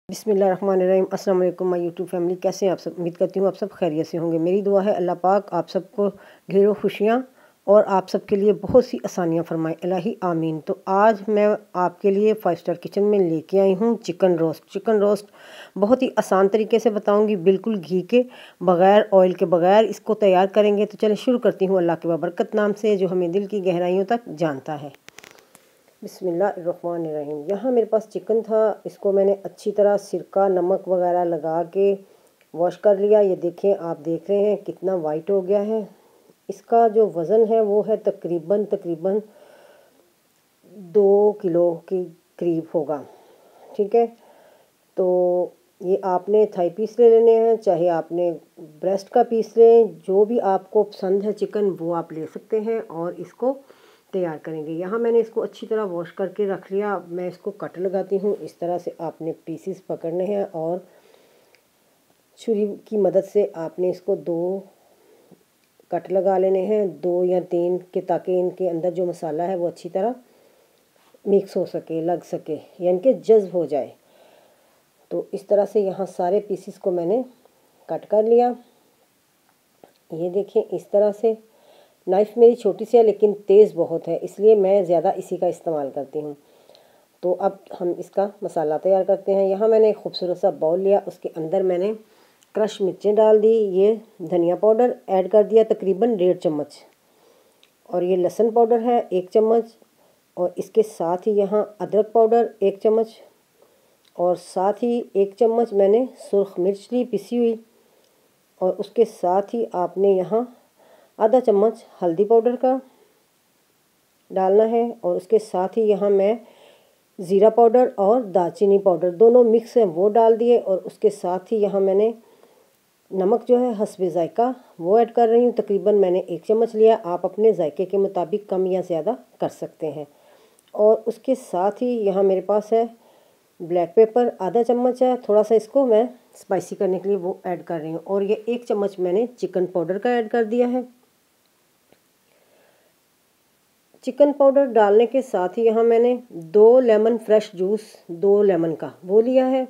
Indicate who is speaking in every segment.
Speaker 1: बिस्मिल्लाहिर्रहमानिर्रहीम। अस्सलाम वालेकुम माय यूट्यूब फैमिली, कैसे हैं आप सब? उम्मीद करती हूँ आप सब खैरियत से होंगे। मेरी दुआ है अल्लाह पाक आप सबको ढेरों खुशियाँ और आप सबके लिए बहुत सी आसानियाँ फरमाए, इलाही आमीन। तो आज मैं आपके लिए 5 स्टार किचन में लेके आई हूँ चिकन रोस्ट। चिकन रोस्ट बहुत ही आसान तरीके से बताऊँगी, बिल्कुल घी के बग़ैर, ऑयल के बग़ैर इसको तैयार करेंगे। तो चलिए शुरू करती हूँ अल्लाह के बाबरकत नाम से, जो हमें दिल की गहराइयों तक जानता है। बिस्मिल्लाहिर्रहमानिर्रहीम। यहाँ मेरे पास चिकन था, इसको मैंने अच्छी तरह सिरका नमक वगैरह लगा के वॉश कर लिया। ये देखें, आप देख रहे हैं कितना वाइट हो गया है। इसका जो वज़न है वो है तकरीबन 2 किलो के करीब होगा। ठीक है, तो ये आपने थाई पीस ले लेने हैं, चाहे आपने ब्रेस्ट का पीस लें, जो भी आपको पसंद है चिकन वो आप ले सकते हैं और इसको तैयार करेंगे। यहाँ मैंने इसको अच्छी तरह वॉश करके रख लिया। अब मैं इसको कट लगाती हूँ। इस तरह से आपने पीसेस पकड़ने हैं और छुरी की मदद से आपने इसको 2 कट लगा लेने हैं, 2 या 3 के, ताकि इनके अंदर जो मसाला है वो अच्छी तरह मिक्स हो सके, लग सके, यानी कि जज्ब हो जाए। तो इस तरह से यहाँ सारे पीसेस को मैंने कट कर लिया। ये देखें, इस तरह से। नाइफ़ मेरी छोटी सी है लेकिन तेज़ बहुत है, इसलिए मैं ज़्यादा इसी का इस्तेमाल करती हूँ। तो अब हम इसका मसाला तैयार करते हैं। यहाँ मैंने एक खूबसूरत सा बाउल लिया, उसके अंदर मैंने क्रश मिर्चें डाल दी, ये धनिया पाउडर ऐड कर दिया तकरीबन 1.5 चम्मच, और ये लहसुन पाउडर है 1 चम्मच, और इसके साथ ही यहाँ अदरक पाउडर 1 चम्मच, और साथ ही 1 चम्मच मैंने सुर्ख मिर्च ली पिसी हुई, और उसके साथ ही आपने यहाँ आधा चम्मच हल्दी पाउडर का डालना है, और उसके साथ ही यहाँ मैं ज़ीरा पाउडर और दालचीनी पाउडर दोनों मिक्स हैं वो डाल दिए, और उसके साथ ही यहाँ मैंने नमक जो है हस्बे ज़ायका वो ऐड कर रही हूँ। तकरीबन मैंने 1 चम्मच लिया, आप अपने ज़ायके के मुताबिक कम या ज़्यादा कर सकते हैं। और उसके साथ ही यहाँ मेरे पास है ब्लैक पेपर, आधा चम्मच है, थोड़ा सा इसको मैं स्पाइसी करने के लिए वो ऐड कर रही हूँ। और ये 1 चम्मच मैंने चिकन पाउडर का ऐड कर दिया है। चिकन पाउडर डालने के साथ ही यहाँ मैंने 2 लेमन फ्रेश जूस, 2 लेमन का वो लिया है,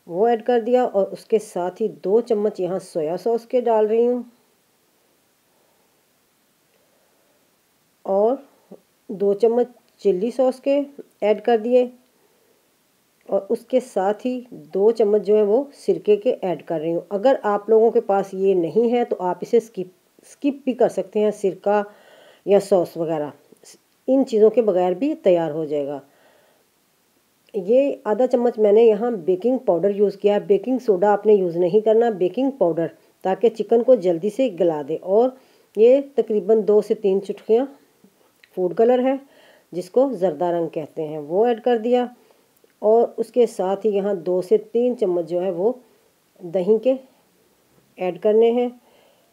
Speaker 1: वो ऐड कर दिया, और उसके साथ ही 2 चम्मच यहाँ सोया सॉस के डाल रही हूँ, और 2 चम्मच चिल्ली सॉस के ऐड कर दिए, और उसके साथ ही 2 चम्मच जो है वो सिरके के ऐड कर रही हूँ। अगर आप लोगों के पास ये नहीं है तो आप इसे स्किप भी कर सकते हैं, सिरका या सॉस वगैरह इन चीज़ों के बगैर भी तैयार हो जाएगा। ये आधा चम्मच मैंने यहाँ बेकिंग पाउडर यूज़ किया है। बेकिंग सोडा आपने यूज़ नहीं करना, बेकिंग पाउडर, ताकि चिकन को जल्दी से गला दे। और ये तकरीबन 2 से 3 चुटकियाँ फूड कलर है, जिसको जर्दा रंग कहते हैं, वो ऐड कर दिया। और उसके साथ ही यहाँ 2 से 3 चम्मच जो है वो दही के ऐड करने हैं।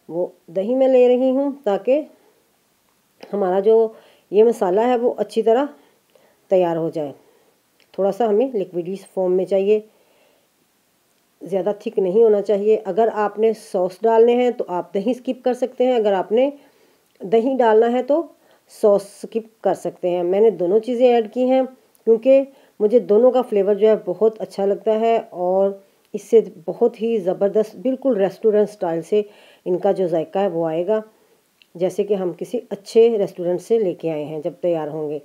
Speaker 1: वो दही मैं ले रही हूँ ताकि हमारा जो ये मसाला है वो अच्छी तरह तैयार हो जाए। थोड़ा सा हमें लिक्विडी फॉर्म में चाहिए, ज़्यादा थिक नहीं होना चाहिए। अगर आपने सॉस डालने हैं तो आप दही स्किप कर सकते हैं, अगर आपने दही डालना है तो सॉस स्किप कर सकते हैं। मैंने दोनों चीज़ें ऐड की हैं क्योंकि मुझे दोनों का फ्लेवर जो है बहुत अच्छा लगता है, और इससे बहुत ही ज़बरदस्त, बिल्कुल रेस्टोरेंट स्टाइल से इनका जो जायका है वो आएगा, जैसे कि हम किसी अच्छे रेस्टोरेंट से लेके आए हैं जब तैयार होंगे।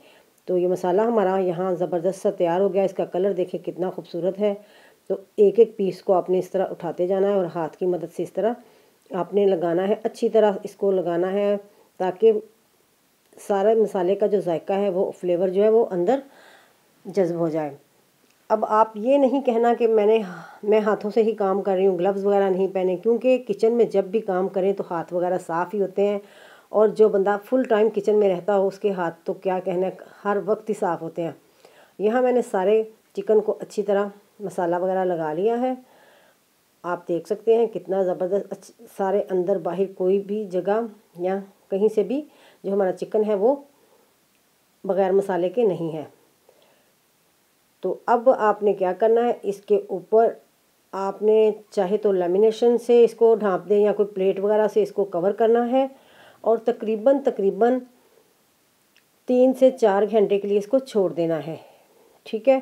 Speaker 1: तो ये मसाला हमारा यहाँ ज़बरदस्त सा तैयार हो गया। इसका कलर देखिए कितना खूबसूरत है। तो एक एक पीस को आपने इस तरह उठाते जाना है और हाथ की मदद से इस तरह आपने लगाना है, अच्छी तरह इसको लगाना है, ताकि सारे मसाले का जो जायका है वो फ्लेवर जो है वो अंदर जज्ब हो जाए। अब आप ये नहीं कहना कि मैं हाथों से ही काम कर रही हूँ, ग्लव्स वगैरह नहीं पहने, क्योंकि किचन में जब भी काम करें तो हाथ वगैरह साफ़ ही होते हैं, और जो बंदा फुल टाइम किचन में रहता हो उसके हाथ तो क्या कहना, हर वक्त ही साफ़ होते हैं। यहाँ मैंने सारे चिकन को अच्छी तरह मसाला वगैरह लगा लिया है। आप देख सकते हैं कितना ज़बरदस्त, सारे अंदर बाहर कोई भी जगह या कहीं से भी जो हमारा चिकन है वो बग़ैर मसाले के नहीं है। तो अब आपने क्या करना है, इसके ऊपर आपने चाहे तो लेमिनेशन से इसको ढाँप दें या कोई प्लेट वगैरह से इसको कवर करना है, और तकरीबन 3 से 4 घंटे के लिए इसको छोड़ देना है। ठीक है,